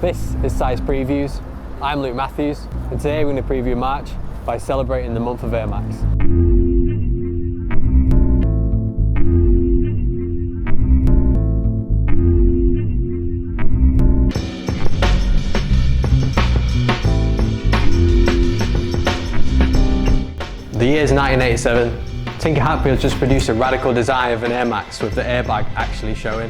This is Size Previews. I'm Luke Matthews, and today we're going to preview March by celebrating the month of Air Max. The year is 1987. Tinker Hatfield just produced a radical design of an Air Max with the airbag actually showing.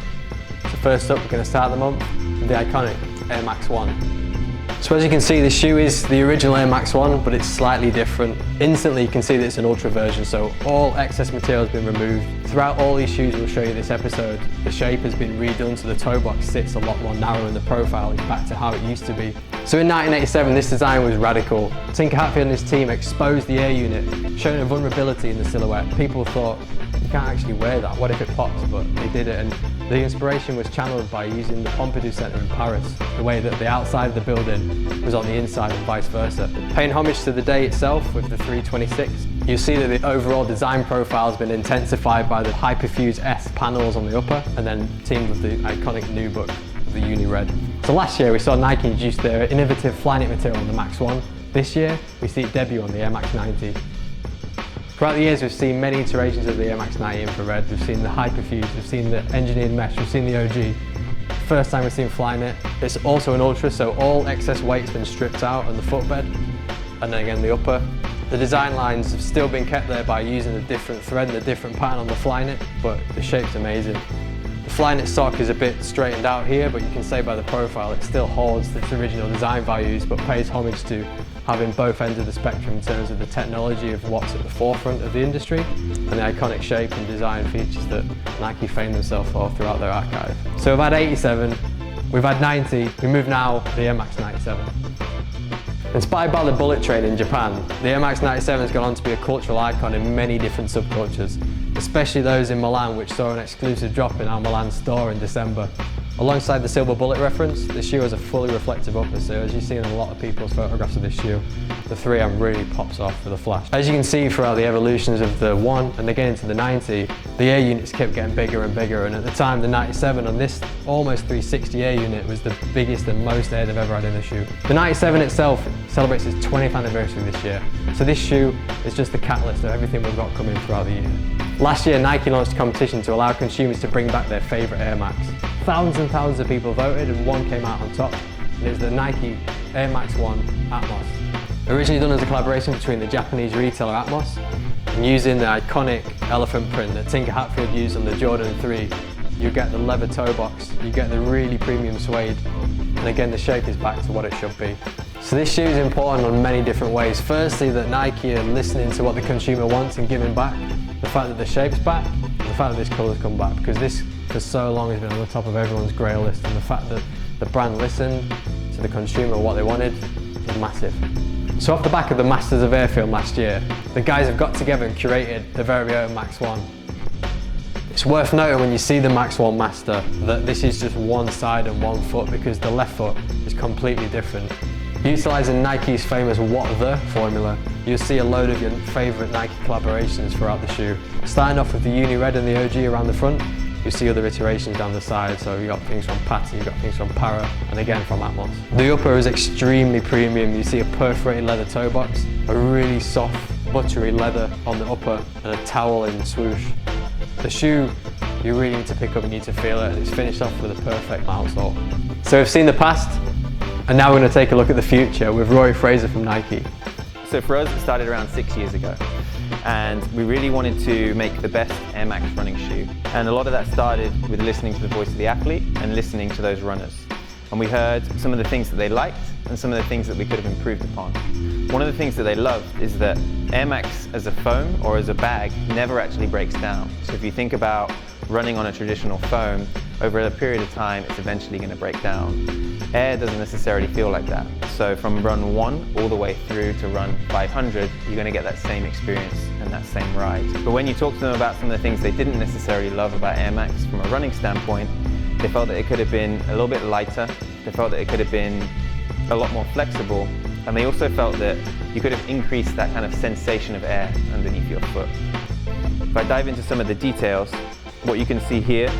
So first up, we're going to start the month with the iconic Air Max 1. So as you can see, the shoe is the original Air Max 1, but it's slightly different. Instantly you can see that it's an ultra version, so all excess material has been removed. Throughout all these shoes we'll show you this episode, the shape has been redone so the toe box sits a lot more narrow and the profile is back to how it used to be. So in 1987 this design was radical. Tinker Hatfield and his team exposed the air unit, showing a vulnerability in the silhouette. People thought, you can't actually wear that, what if it pops? But they did it, and the inspiration was channeled by using the Pompidou Centre in Paris, the way that the outside of the building was on the inside and vice versa. Paying homage to the day itself with the 326, you'll see that the overall design profile has been intensified by the Hyperfuse S panels on the upper, and then teamed with the iconic nubuck of the Uni Red. So last year we saw Nike introduce their innovative Flyknit material on the Max 1. This year we see it debut on the Air Max 90. Throughout the years we've seen many iterations of the Air Max 90 infrared. We've seen the Hyperfuse, we've seen the engineered mesh, we've seen the OG. First time we've seen Flyknit. It's also an ultra, so all excess weight's been stripped out on the footbed, and then again the upper. The design lines have still been kept there by using a different thread and a different pattern on the Flyknit, but the shape's amazing. The Flyknit sock is a bit straightened out here, but you can say by the profile it still holds its original design values, but pays homage to having both ends of the spectrum in terms of the technology of what's at the forefront of the industry and the iconic shape and design features that Nike famed themselves for throughout their archive. So we've had 87, we've had 90, we move now to the Air Max 97. Inspired by the bullet train in Japan, the Air Max 97 has gone on to be a cultural icon in many different subcultures, especially those in Milan, which saw an exclusive drop in our Milan store in December. Alongside the silver bullet reference, the shoe has a fully reflective upper, so as you see in a lot of people's photographs of this shoe, the 3M really pops off with a flash. As you can see throughout the evolutions of the 1 and again into the 90, the air units kept getting bigger and bigger, and at the time the 97 on this almost 360 air unit was the biggest and most air they've ever had in a shoe. The 97 itself celebrates its 20th anniversary this year, so this shoe is just the catalyst of everything we've got coming throughout the year. Last year Nike launched a competition to allow consumers to bring back their favourite Air Max. Thousands and thousands of people voted and one came out on top, and it was the Nike Air Max 1 Atmos. Originally done as a collaboration between the Japanese retailer Atmos and using the iconic elephant print that Tinker Hatfield used on the Jordan 3, you get the leather toe box, you get the really premium suede, and again the shape is back to what it should be. So this shoe is important on many different ways. Firstly, that Nike are listening to what the consumer wants and giving back. The fact that the shape's back, and the fact that this colour's come back, because this for so long has been on the top of everyone's grail list, and the fact that the brand listened to the consumer what they wanted is massive. So off the back of the Masters of Air film last year, the guys have got together and curated the very own Max 1. It's worth noting when you see the Max 1 Master that this is just one side and one foot, because the left foot is completely different. Utilising Nike's famous "What the" formula, you'll see a load of your favourite Nike collaborations throughout the shoe. Starting off with the Uni Red and the OG around the front, you'll see other iterations down the side, so you've got things from Patty, you've got things from Para, and again from Atmos. The upper is extremely premium. You see a perforated leather toe box, a really soft, buttery leather on the upper, and a towel in swoosh. The shoe, you really need to pick up, you need to feel it, and it's finished off with a perfect outsole. So we've seen the past, and now we're going to take a look at the future with Rory Fraser from Nike. So for us, it started around 6 years ago, and we really wanted to make the best Air Max running shoe. And a lot of that started with listening to the voice of the athlete and listening to those runners. And we heard some of the things that they liked and some of the things that we could have improved upon. One of the things that they loved is that Air Max as a foam or as a bag never actually breaks down. So if you think about running on a traditional foam, over a period of time it's eventually going to break down. Air doesn't necessarily feel like that. So from run 1 all the way through to run 500, you're going to get that same experience and that same ride. But when you talk to them about some of the things they didn't necessarily love about Air Max from a running standpoint, they felt that it could have been a little bit lighter, they felt that it could have been a lot more flexible, and they also felt that you could have increased that kind of sensation of air underneath your foot. If I dive into some of the details, what you can see here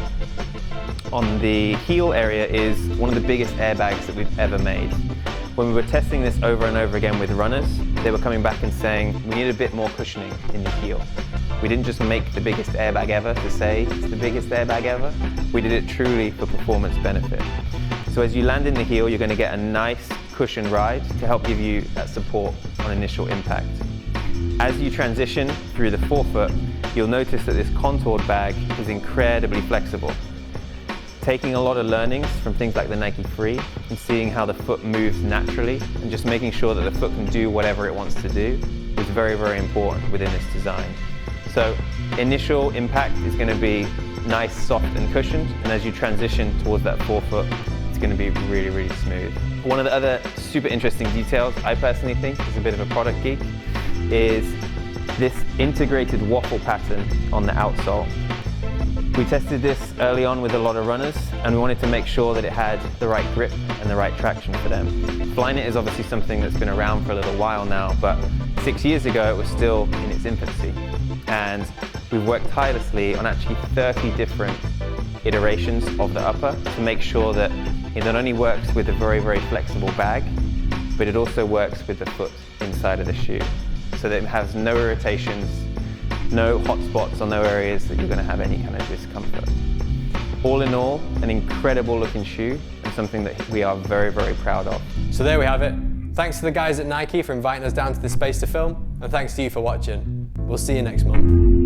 on the heel area is one of the biggest airbags that we've ever made. When we were testing this over and over again with runners, they were coming back and saying, we need a bit more cushioning in the heel. We didn't just make the biggest airbag ever to say it's the biggest airbag ever. We did it truly for performance benefit. So as you land in the heel, you're going to get a nice cushion ride to help give you that support on initial impact. As you transition through the forefoot, you'll notice that this contoured bag is incredibly flexible. Taking a lot of learnings from things like the Nike Free and seeing how the foot moves naturally and just making sure that the foot can do whatever it wants to do is very, very important within this design. So initial impact is going to be nice, soft and cushioned, and as you transition towards that forefoot, it's going to be really, really smooth. One of the other super interesting details I personally think is a bit of a product geek is this integrated waffle pattern on the outsole. We tested this early on with a lot of runners and we wanted to make sure that it had the right grip and the right traction for them. Flyknit is obviously something that's been around for a little while now, but 6 years ago it was still in its infancy. And we've worked tirelessly on actually 30 different iterations of the upper to make sure that it not only works with a very, very flexible bag, but it also works with the foot inside of the shoe. So that it has no irritations, no hot spots or no areas that you're going to have any kind of discomfort. All in all, an incredible looking shoe and something that we are very, very proud of. So there we have it. Thanks to the guys at Nike for inviting us down to this space to film, and thanks to you for watching. We'll see you next month.